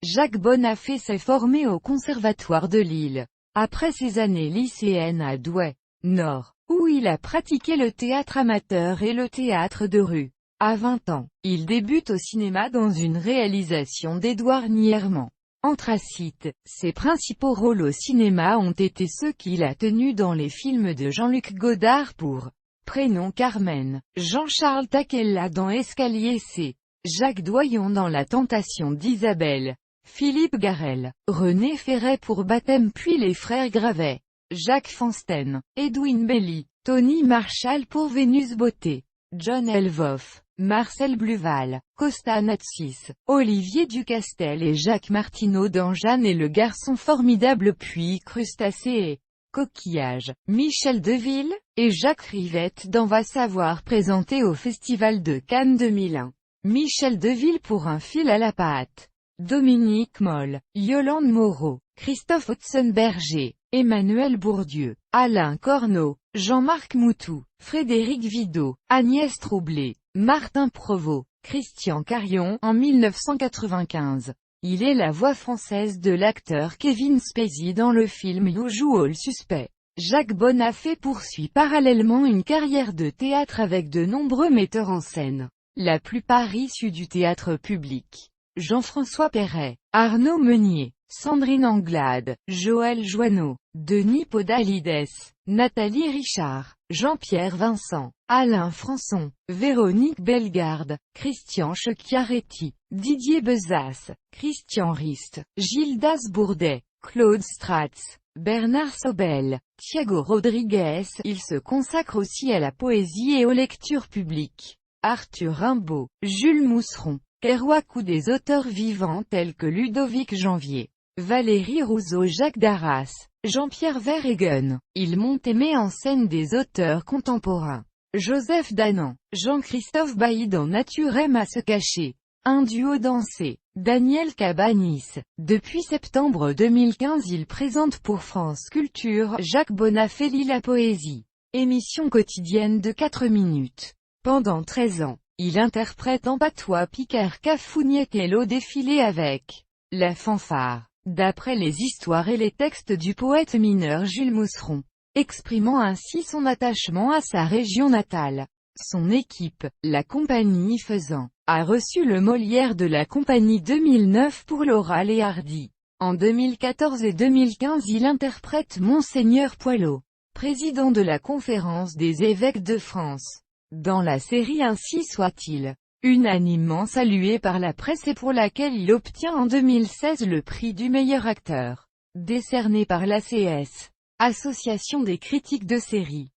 Jacques Bonafé s'est formé au Conservatoire de Lille. Après ses années lycéennes à Douai, Nord, où il a pratiqué le théâtre amateur et le théâtre de rue. À 20 ans, il débute au cinéma dans une réalisation d'Édouard Nierman. Anthracite, ses principaux rôles au cinéma ont été ceux qu'il a tenus dans les films de Jean-Luc Godard pour Prénom Carmen, Jean-Charles Tacquella dans Escalier C, Jacques Doyon dans La Tentation d'Isabelle, Philippe Garrel, René Ferret pour Baptême puis Les Frères Gravet, Jacques Fansten, Edwin Belly, Tony Marshall pour Vénus Beauté, John Elvoff, Marcel Bluval, Costa Natsis, Olivier Ducastel et Jacques Martineau dans Jeanne et le garçon formidable puis Crustacés et Coquillages, Michel Deville, et Jacques Rivette dans Va savoir présenté au Festival de Cannes 2001. Michel Deville pour Un fil à la patte. Dominique Moll, Yolande Moreau, Christophe Hudson-Berger, Emmanuel Bourdieu, Alain Corneau, Jean-Marc Moutou, Frédéric Vidot, Agnès Troublé, Martin Provost, Christian Carion en 1995. Il est la voix française de l'acteur Kevin Spacey dans le film Usual Suspect. Jacques Bonafé poursuit parallèlement une carrière de théâtre avec de nombreux metteurs en scène, la plupart issus du théâtre public. Jean-François Perret, Arnaud Meunier, Sandrine Anglade, Joël Joanneau, Denis Podalides, Nathalie Richard, Jean-Pierre Vincent, Alain Françon, Véronique Bellegarde, Christian Chiaretti, Didier Bezas, Christian Rist, Gildas Bourdet, Claude Stratz, Bernard Sobel, Thiago Rodriguez. Il se consacre aussi à la poésie et aux lectures publiques. Arthur Rimbaud, Jules Mousseron, Kerouac ou des auteurs vivants tels que Ludovic Janvier, Valérie Rousseau, Jacques Darras, Jean-Pierre Verhegen. Il monte et met en scène des auteurs contemporains. Joseph Danan, Jean-Christophe Bailly dans Nature aime à se cacher. Un duo dansé. Daniel Cabanis. Depuis septembre 2015 il présente pour France Culture Jacques Bonafé lit la poésie. Émission quotidienne de 4 minutes. Pendant 13 ans, il interprète en patois Picard Cafouniette et l'eau défilé avec la fanfare. D'après les histoires et les textes du poète mineur Jules Mousseron, exprimant ainsi son attachement à sa région natale. Son équipe, la compagnie Faisan, a reçu le Molière de la compagnie 2009 pour l'oral et hardi. En 2014 et 2015 il interprète Monseigneur Poilot, président de la Conférence des évêques de France. Dans la série Ainsi soit-il, unanimement salué par la presse et pour laquelle il obtient en 2016 le prix du meilleur acteur, décerné par l'ACS, Association des critiques de séries.